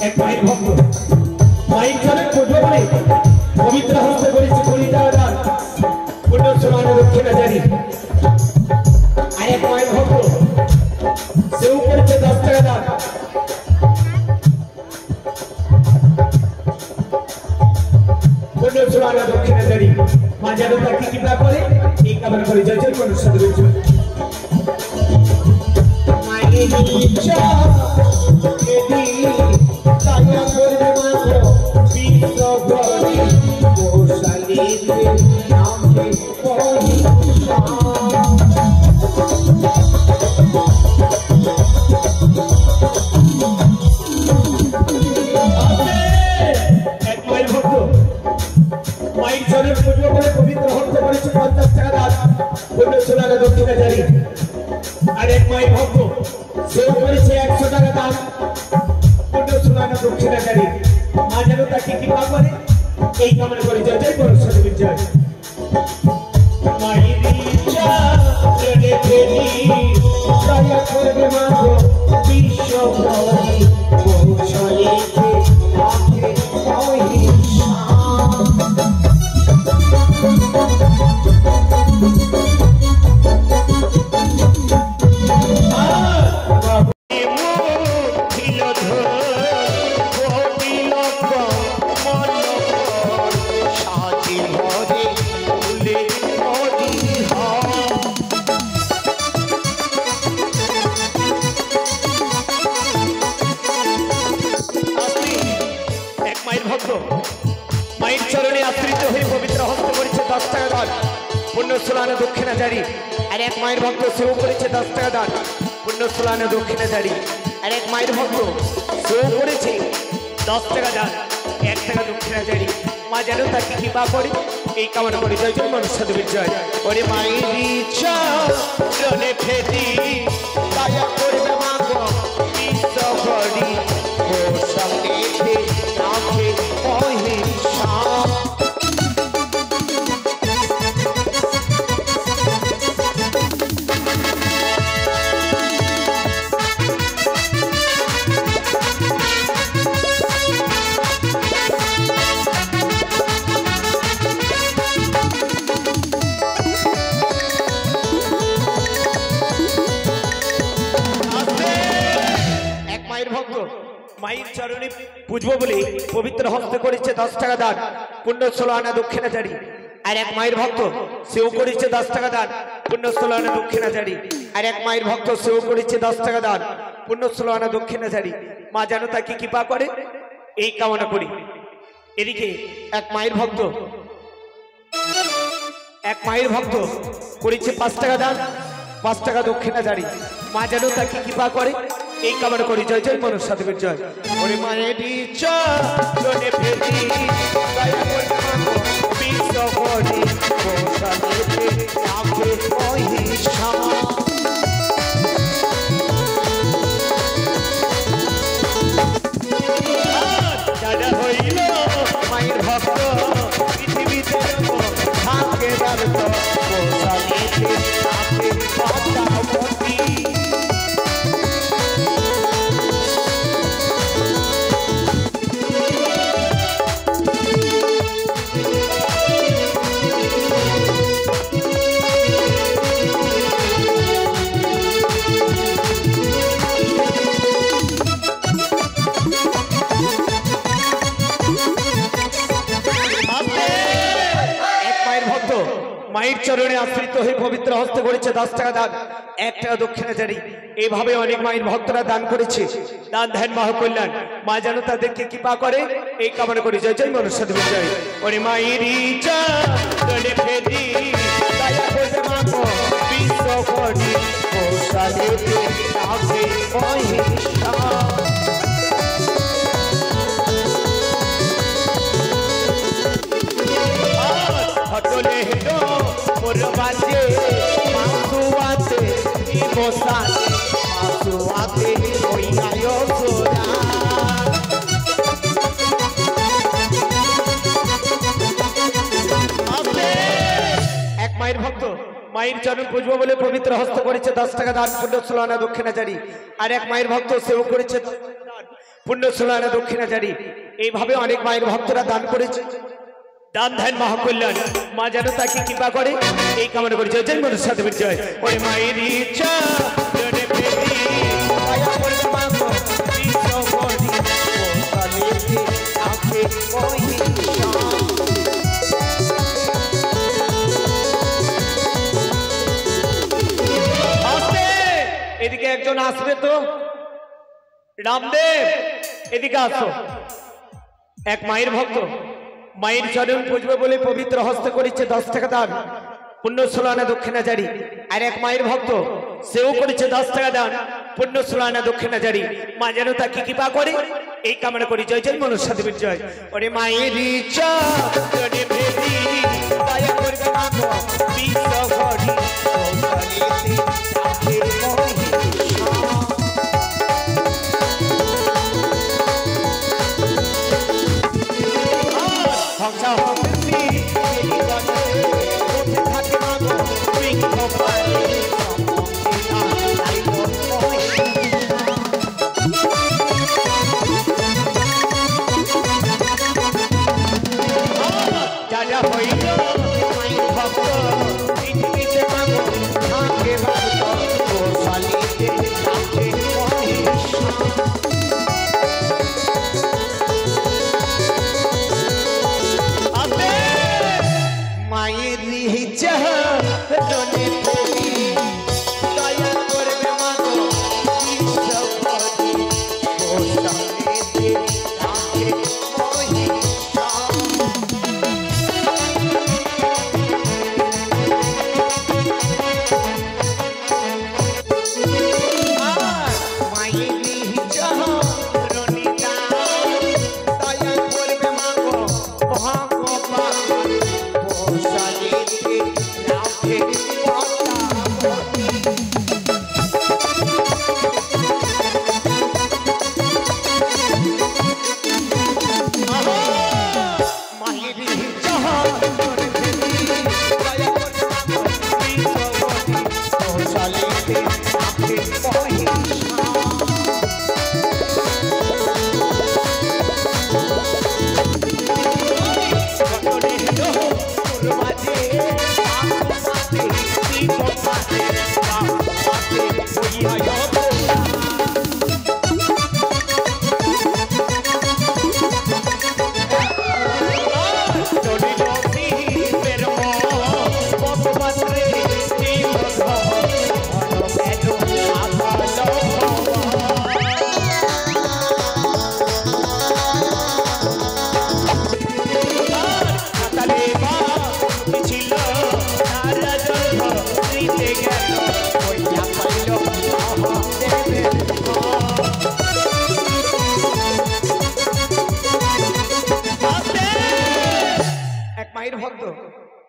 এক মায়ের ভক্ত মায়ের চলে পুজো বলে পবিত্র হস্তে করেছে কলিতা দান পুণ্য সমান দক্ষিণা জারি। আর এক মায়ের ভক্ত সেও করেছে 10 টাকা দান। পুণ্য সমান দক্ষিণা জারি। মা যেন তাকে কৃপা করে এই কামনা করে জয় জয় মানুষ সাধু মায়ের ইচ্ছা এদি তায়া করবে মাগো বিশ্ব গরি গোশালীতে নামে পরিশা। এক মায়ের ভক্ত মায়ের চরণের পুজো করে পবিত্র হতে করেছে 50 টাকা দান পুণ্য সোনার দক্ষিণা জারি। আর এক মায়ের ভক্ত সেও করেছে 100 টাকা দান পুণ্য সোনার দক্ষিণা জারি। মা যেন তাকে কৃপা করে এই কামনা করে জয় জয় করো সাধুবীর জয়। মায়ের ইচ্ছা জেনে ফেলি দয়া করবে মাগো বিশ্ব গরি গোশালীতে নামে পরিশা। মায়ের চরণে আশ্রিত হয়ে পবিত্র হস্ত করেছে 10 টাকা দান পুণ্য সোলানে দক্ষিণা জারি। আর এক মায়ের ভক্ত সেও করেছে 10 টাকা দান পুণ্য সোলানে দক্ষিণা জারি। আর এক মায়ের ভক্ত সেও করেছে 10 টাকা দান 1 টাকা দক্ষিণা জারি। মা যেন তাকে কৃপা করে এই কামনা করে জয় জয় মানুষ সাধুবীর জয়। ওরে মায়ের ইচ্ছা জনে ফেলি দয়া করবে মাগো বিশ্ব গরি গোশালীতে নামে পরিশা। মায়ের চরণে পুজবো বলে পবিত্র হস্তে করেছে 10 টাকা দান পুণ্য 16 আনা দক্ষিণা জারি। আর এক মায়ের ভক্ত সেও করেছে 10 টাকা দান পুণ্য 16 আনা দক্ষিণা জারি। আর এক মায়ের ভক্ত সেও করেছে 10 টাকা দান পুণ্য 16 আনা দক্ষিণা জারি। মা যেন তাকে কৃপা করে এই কামনা করি। এদিকে এক মায়ের ভক্ত করেছে 5 টাকা দান 5 টাকা দক্ষিণা জারি। মা যেন তাকে কৃপা করে এই কামনা করি জয় জয় মানুষ সাধুবীর জয়। ওরে মায়ের ইচ্ছা জনে ফেলি দয়া করবে মাগো বিশ্ব গরি গোশালীতে নামে পরিশা। দাদা হইল মায়ের ভক্ত পৃথিবীতে ভাগ্যে ব্যর্থ গোশালীতে নামে পদ্মাবতী। মায়ের চরণে আশ্রিত হয়ে পবিত্র হস্তে করেছে 10 টাকা দান 1 টাকা দক্ষিণা জারি। এইভাবে অনেক মায়ের ভক্তরা দান করেছে। দান ধ্যান মহাকল্যাণ মা যেন তাদেরকে কৃপা করে এই কামনা করি জয় জয় মানুষ সাধুবীর জয়। ওরে মায়ের ইচ্ছা জনে ফেলি দয়া করবে মাগো বিশ্ব গরি গোশালীতে নামে পরিশা। হটলে হেটো মোর বাজে মাসুয়াতে বসাতে মাসুয়াতে ওই গায় সোনা। এক মায়ের ভক্ত মায়ের চরণ পুজবো বলে পবিত্র হস্ত করেছে 10 টাকা দান পুণ্য 16 আনা দক্ষিণা জারি। আর এক মায়ের ভক্ত সেও করেছে পুণ্যসুলানা দক্ষিণাচারী এইভাবে অনেক মায়ের ভক্তরা দান করেছে। দান ধ্যান মহাকল্যাণ মা যেন তাকে কৃপা করে এই কামনা করে জয় জয় মনুষ্য সাথে জয়। ওরে মায়ের ইচ্ছা এদিকে একজন আসবে তো রামদেব এদিকে আসো। এক মায়ের ভক্ত মায়ের চরণ পুজবে বলে পবিত্র হস্তে করেছে 10 টাকা দান পুণ্যসুলানা দক্ষিণাচারী। আর এক মায়ের ভক্ত সেও করেছে 10 টাকা দান পুণ্যসুলানা দক্ষিণাচারী মা যেন তাকে কৃপা করে এই কামনা করি জয় জয় মনুষ্য দেবীর জয়। ওরে মায়ের ইচ্ছা দয়া করবে মা গো বিশ্ব ভরি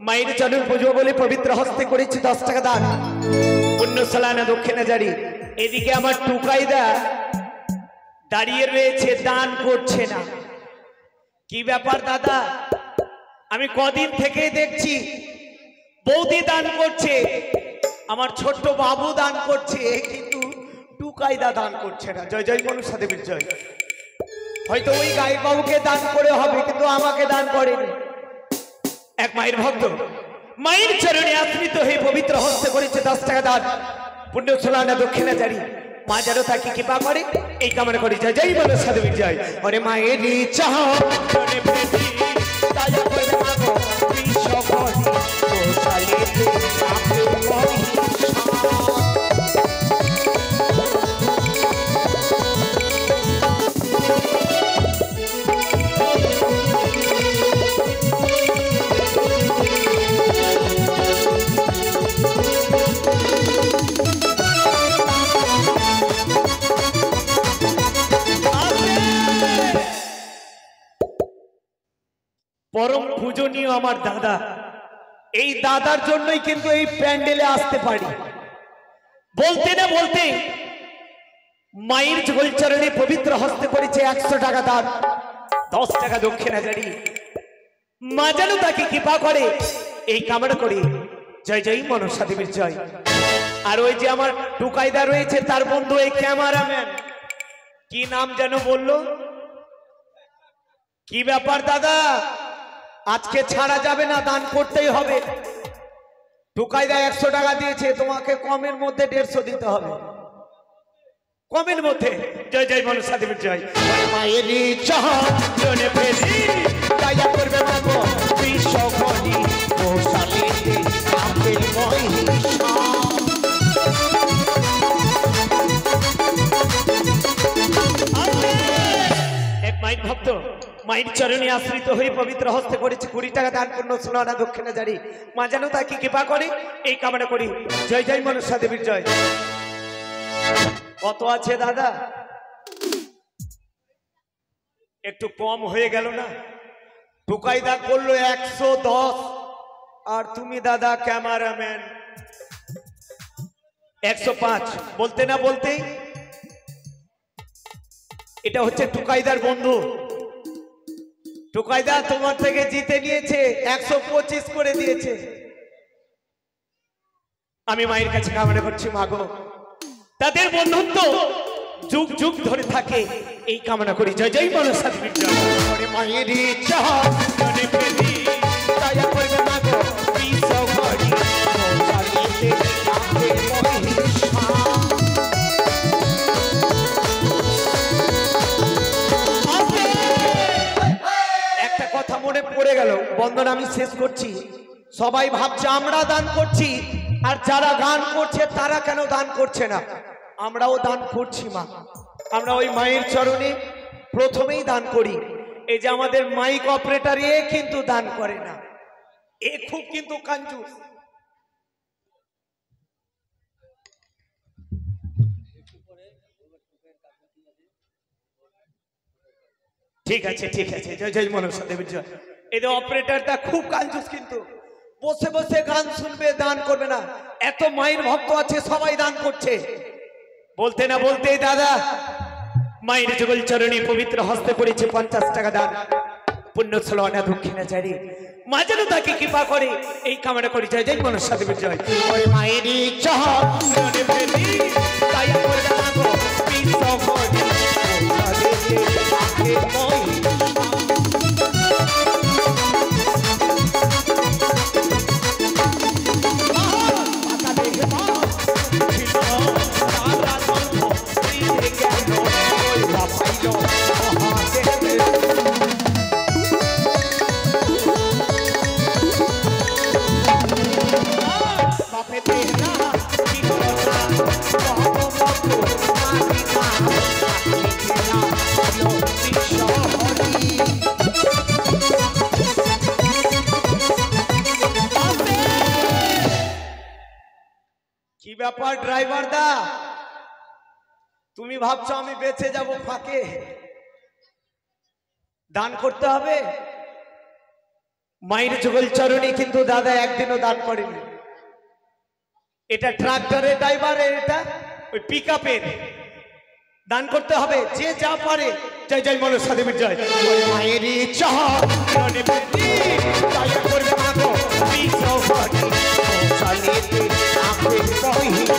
মায়ের চরণ পুজো বলে পবিত্র হস্তে করেছি 10 টাকা দান পুণ্যসুলানা দক্ষিণাচারী। এদিকে আমার টুকাইদা দাঁড়িয়ে রয়েছে দান করছে না। কি ব্যাপার দাদা? আমি কদিন থেকে দেখছি বৌদি দান করছে, আমার ছোট্ট বাবু দান করছে, কিন্তু টুকাইদা দান করছে না। জয় জয় মনুষ্য দেবীর জয়। হয়তো ওই গায়ের বাবুকে দান করে হবে, কিন্তু আমাকে দান করেনি। এক মায়ের ভক্ত মায়ের চরণে আশ্রিত হয়ে পবিত্র হস্তে করেছে 10 টাকা দান পুণ্যসুলানা দক্ষিণাচারী মা যেন তাকে কৃপা করে এই কামনা করি জয় জয় মনুষ্য দেবীর জয়। ওরে মায়ের ইচ্ছা দয়া করবে মা গো বিশ্ব ভরি গোসালিতে আপনি পরম পূজনীয় আমার দাদা, এই দাদার জন্যই কিন্তু এই প্যান্ডেলে আসতে পারি। বলতে না বলতে মায়ের ঝোলচরণে পবিত্র হস্তে করেছে 100 টাকা দান 10 টাকা দক্ষিণাচারী মা যেন তাকে কৃপা করে এই কামনা করি জয় জয় মনসা দেবীর জয়। আর ওই যে আমার টুকাইদা রয়েছে তার বন্ধু এই ক্যামেরাম্যান, কি নাম যেন বললো? কি ব্যাপার দাদা, আজকে ছাড়া যাবে না, দান করতেই হবে। টুকাইদা 100 টাকা দিয়েছে, তোমাকে কমের মধ্যে 150 দিতে হবে, কমের মধ্যে। জয় জয় মনসা দেবীর জয়। মায়ের চরণে ফেলি দয়া করবে মাগো বিশ্বঘনি মশালিতে আপেল মহিষা। এক মায়ের ভক্ত মায়ের চরণে আশ্রিত হয়ে পবিত্র হস্তে করেছে 20 টাকা দান, পূর্ণ 16 আনা দক্ষিণা জারি। মা যেন তাকে কৃপা করে এই কামনা করি। জয় জয় মনসা দেবীর জয়। কত আছে দাদা? একটু কম হয়ে গেল না? টুকাইদা করলো 110, আর তুমি দাদা ক্যামেরাম্যান 105। বলতে না বলতেই এটা হচ্ছে টুকাইদার বন্ধু। টুকাইদা তোমার থেকে জিতে নিয়েছে, 125 করে দিয়েছে। আমি মায়ের কাছে কামনা করছি মাগো তাদের বন্ধুত্ব যুগ যুগ ধরে থাকে, এই কামনা করি। জয় জয় মনসা দেবীর জয়। মায়ের চরণে ফেলি দয়া করবে মাগো বিশ্বঘনি মশালিতে আপেল মহিষা। একটা কথা মনে পড়ে গেল, বন্দনা আমি শেষ করছি। সবাই ভাবছে আমরা দান করছি, আর যারা গান করছে তারা কেন দান করছে না? আমরাও দান করছি মা। আমরা ওই মায়ের চরণে প্রথমেই দান করি। এই যে আমাদের মাইক অপারেটর, এ কিন্তু দান করে না, এ খুব কিন্তু কাঞ্জুস। ঠিক আছে ঠিক আছে, জয় জয় মনসা দেবীর জয়। এই যে অপারেটরটা খুব কাঞ্জুস, কিন্তু বসে বসে গান শুনবে, দান করবে না। এত মায়ের ভক্ত আছে, সবাই দান করছে। বলতে না বলতে দাদা মায়ের যুগল চরণে পবিত্র হস্তে করেছে 50 টাকা দান, পুণ্য 16 আনা দক্ষিণা জারি। মা যেন তাকে কৃপা করে এই কামনা করি। জয় জয় মনসা দেবীর জয়। ওই মায়ের চরণে ফেলি দয়া করবে মাগো বিশ্বঘনি মশালিতে আপেল মহিষা। কি ব্যাপার ড্রাইভার দা, তুমি ভাবছো আমি বেঁচে যাব ফাঁকে? দান করতে হবে। মায়ের যুগল চরণে কিন্তু দাদা একদিনও দান করেনি। এটা ট্রাক্টরের ড্রাইভার, এটা ওই পিকআপের। দান করতে হবে যে যা পারে। জয় জয় মনসা দেবীর জয়। মায়ের চরণে ফেলি দয়া করবে মাগো বিশ্বঘনি মশালিতে আপেল মহিষা।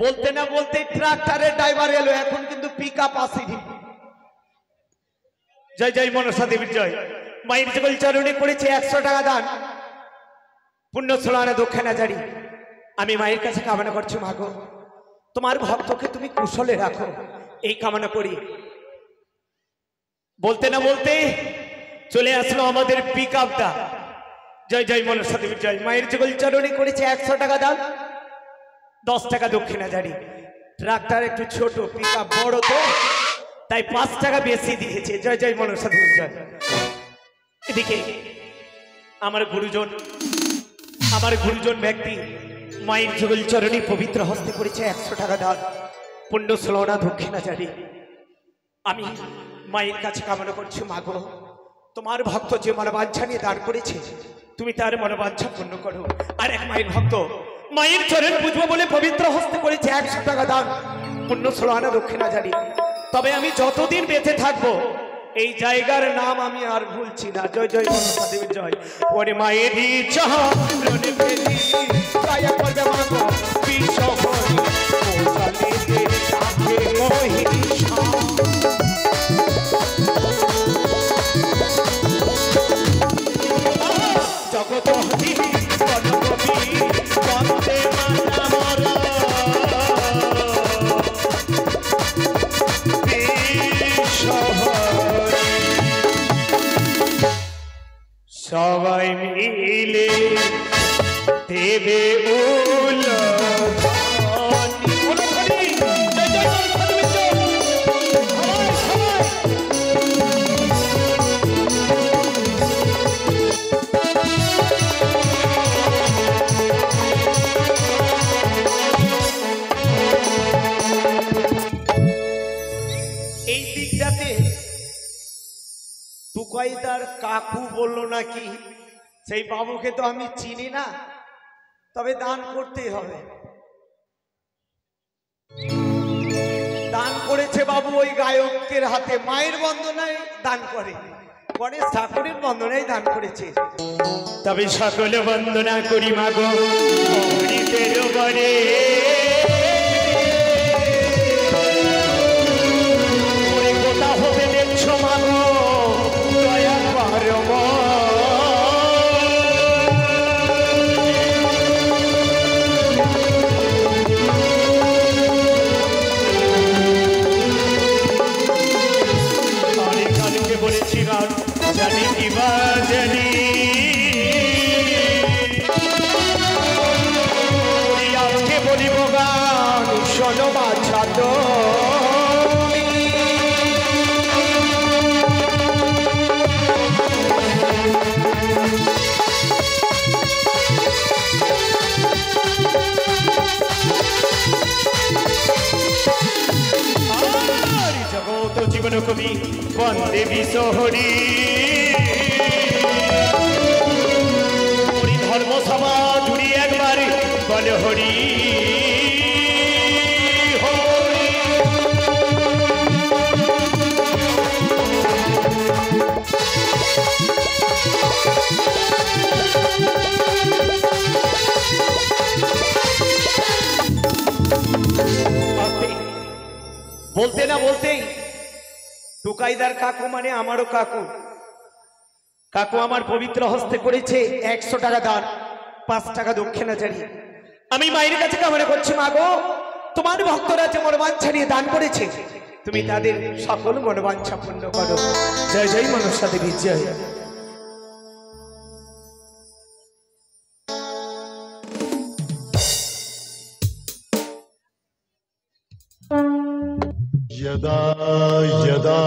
বলতে না বলতে ট্রাক্টরের ড্রাইভার এলো, এখন কিন্তু পিকআপ আসেনি। জয় জয় মনসা দেবীর জয়। মায়ের যুগল চরণে করেছে 100 টাকা দান, পুণ্য 16 আনা দক্ষিণা জারি। আমি মায়ের কাছে কামনা করছি মাগো তোমার ভক্তকে তুমি কুশলে রাখো, এই কামনা করি। বলতে না বলতে চলে আসলো আমাদের পিকআপটা। জয় জয় মনসা দেবীর জয়। মায়ের যুগল চরণে করেছে 100 টাকা দান, 10 টাকা দক্ষিণা জারি। ট্রাক্টর একটু ছোট, পিকআপ বড়, তো তাই 5 টাকা বেশি দিয়েছে। জয় জয় মনসা দেবীর জয়। এদিকে আমার গুরুজন ব্যক্তি মায়ের যুগল চরণে পবিত্র হস্তে করেছে 100 টাকা দান, পুণ্য 16 আনা দক্ষিণা জারি। আমি মায়ের কাছে কামনা করছি মাগো তোমার ভক্ত যে মনোবাঞ্ছা নিয়ে দান করেছে তুমি তার মনোবাঞ্ছা পূর্ণ করো। আর এক মায়ের ভক্ত মায়ের চরণ বুঝবো বলে পবিত্র হস্তে করেছে 100 টাকা দান, পুণ্য 16 আনা দক্ষিণা জারি। তবে আমি যতদিন বেঁচে থাকবো এই জায়গার নাম আমি আর ভুলছি না। জয় জয় মনসা দেবীর জয়। ওরে মায়েরই চরণে পেলি দয়া করবে মা গো বিশ্বহরি কোথালে যে তাকে মহিষা জগত হরি বনকবি বন্দে মাতরম সবাই মিলে দেবে এই দিকটাতে টুকাইদার কাকু বললো নাকি সেই বাবুকে তো আমি চিনি না, তবে দান করতেই হবে। দান করেছে বাবু ওই গায়কের হাতে, মায়ের বন্দনায় দান করে, গণেশ ঠাকুরের বন্দনায় দান করেছে। তবে সকলে বন্দনা করি মাগো অমৃতের বরে কোথা হবে দেখছো মাগো দয়া পারম বলেছিলাম জানি কিবা জানি আজকে বলিব গান শোনো বাছা তো জগত জীবন কবি বন্দে বিশ্বহরি ধর্ম সভা জুড়ি একবার বল হরি বলতে না বলতেই টুকাইদার কাকু মানে আমারও কাকু, কাকু আমার পবিত্র হস্তে করেছে 100 টাকা দান, 5 টাকা দক্ষিণা জারি। আমি মায়ের কাছে কামনা করছি মা গো তোমার ভক্তরা যে মনোবাঞ্ছা নিয়ে দান করেছে তুমি তাদের সকল মনোবাঞ্ছা পূর্ণ করো। জয় জয় মনসা দেবী জয়। यदा यदा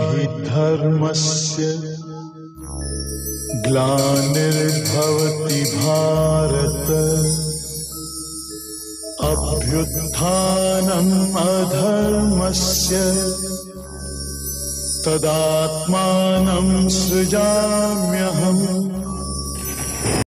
हि धर्मस्य ग्लानिर्भवति भारत अभ्युत्थानम् अधर्मस्य तदात्मानं सृजाम्यहम्